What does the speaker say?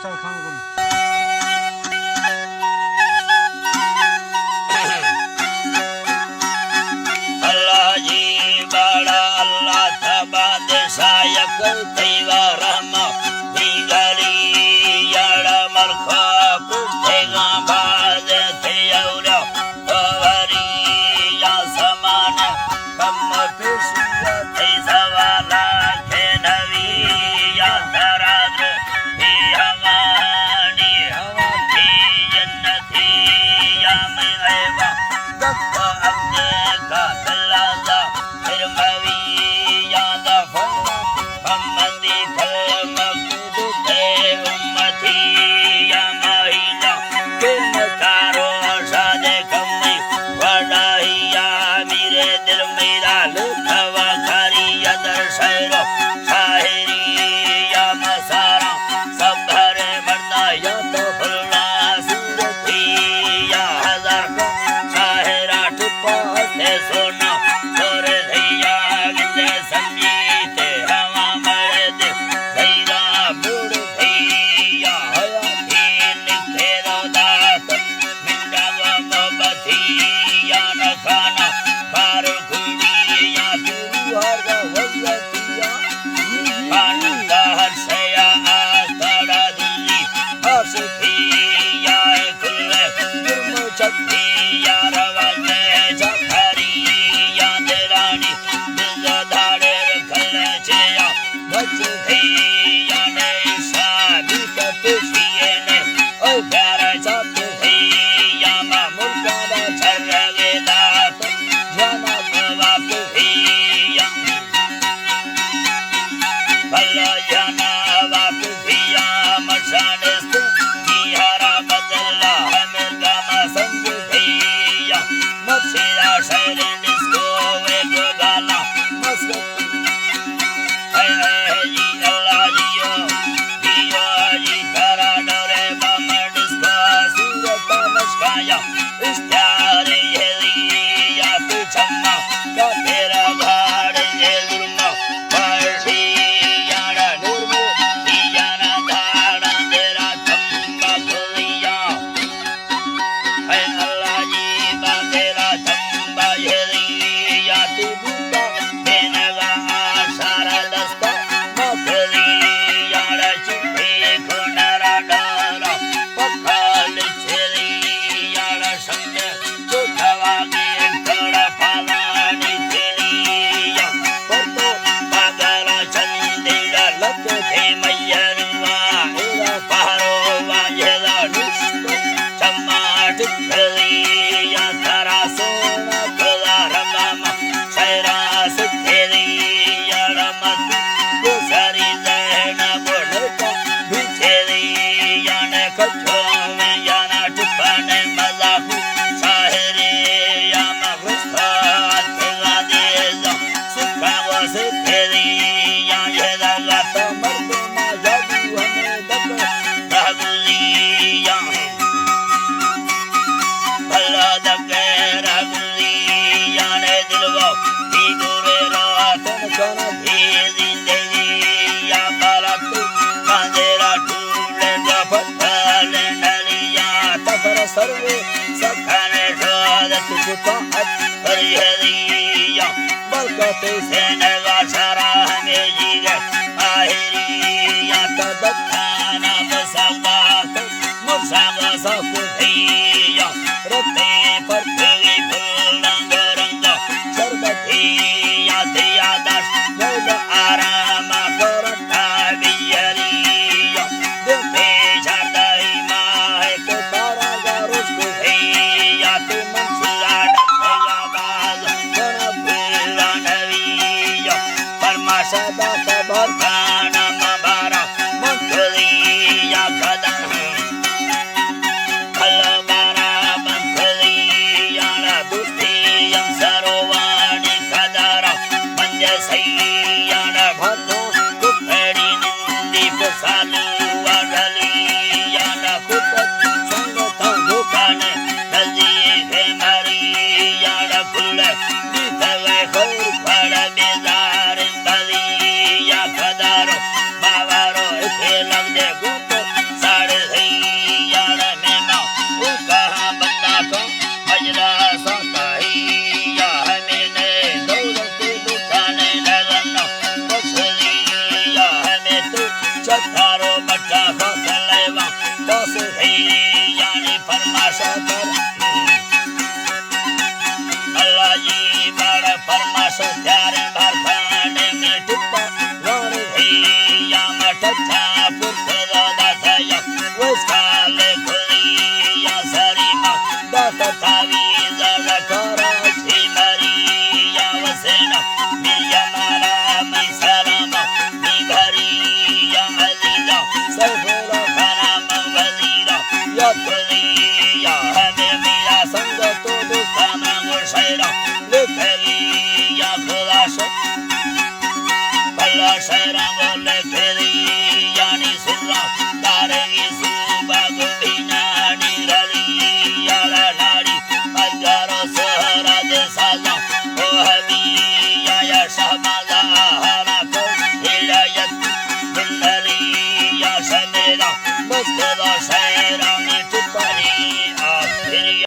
चल खाओ बोलो। अल्लाह जी बड़ा अल्लाह तबाद सायक तेवा रहमा दिगली याड़ा मरखा कुतेगा बाज थे औरा तवरी या समान कम पेशिया थे सवाला के नवी या दराज ही हमानी हवा थी जन्नती या मैं ऐवा दक्का अपने का तलाजा फिर मवी याद फला हमदी फल मकूद थे उम्मती या महिला किन तारो सादे कमी वडाहिया मेरे दिल मेरा लुखवा करी यदर शहरो शाहरी या मसारा सब भरे मरना या तो फुलना सूरती या हजार को शाहरा टुपा से सोना और धैया गिंदे संगीते हवा मरे दे धैरा बुड़ धैया हया धीन खेरो दात मिंडा व मोबती या न खाना कार खुली या तू हर वजतिया खान का हर सया आस्ताड़ा दिल्ली हसती या खुले जुर्म चक्की या रवाने जखरी या देरानी दिल धारे रखले चेया बचती या नैसा बीत पेशिये ने ओ प्यारा चपती या मामूल का छरगे दात जाना बापती या भला जाना बापती या मशानिस्त निहारा बदला हमें गामा संगती या मसीहा शहर डिस्को वे गाला मस्कती जी अल्लाह जियो जी करा डोरे बम डिस्को सूरत मस्काया इश्तारे ये लिया तू चम्मा का तेरा घाड़ ये दुर्मा परशी यारा दुर्मो याना धाड़ा तेरा चम्मा खुलिया है अल्लाह जी बा तेरा चम्मा ये लिया तू बुका देनेगा सारा दस्ता मखली यारा चुपे खुनरा डारा पखाल चली यारा संग चुठवा के कड़ा फालानी चलिया पतो पागला चंदेला लत थे मैयरवा एरा पारो वाजेला दुष्ट चमाट खलिया तारा सोना खला रमामा शैरा सुखेली यारा मत गुसारी जहना बोलता बिछेली याने कच्छो में याना टुपाने मजाहू शाहरी या मगुस्ता तेला देजा सुखा वो सुखेली या ये लगा तो मर्द मा जादू हमें दब रगली या भला दबे रगली याने दिलवा दी दूरे रातन कना दी जिंदगी या बारात कांदेरा टूले जफले नलिया तफर सर्वे सखने शोदत कुताहत परिहरिया बरकते से नगा शरा हमें जीगे आहिरिया तदखाना बसागात मुसागा सफुहिया रते पर फिरी फूल रंग रंग शरबती या दिया दस बोल आराम करता बियरिया दुखे शरदाई माहे तो तारा गरुस कुहिया ते मंसुला डखेगा बाज बना फिरा नविया परमाशा दाता भरखाना मबारा मंथलिया कदम भला परमाशतर अल्लाह जी बड़ परमाश त्यारे भरखंड में टिप्पा रण भैया मठा पुरख दाथया वस्काल खुलिया सरीमा दात थावी जगठरा श्री मरिया वसेना मिया मारा मैं सलामा मी भरिया अजीजा सफला खराम वजीरा या खुलिया हमें मिया संग तो दुकान मुशैरा लिखलिया खुदाश भला शैरा लिखलिया नी सुरा तारगी सुबा गुबिना नी रलिया लाड़ी अजारो सहरा दे साजा ओ हबिया या शहबाजा हरा को हिदायत बिल्लिया शमेला मुस्तदा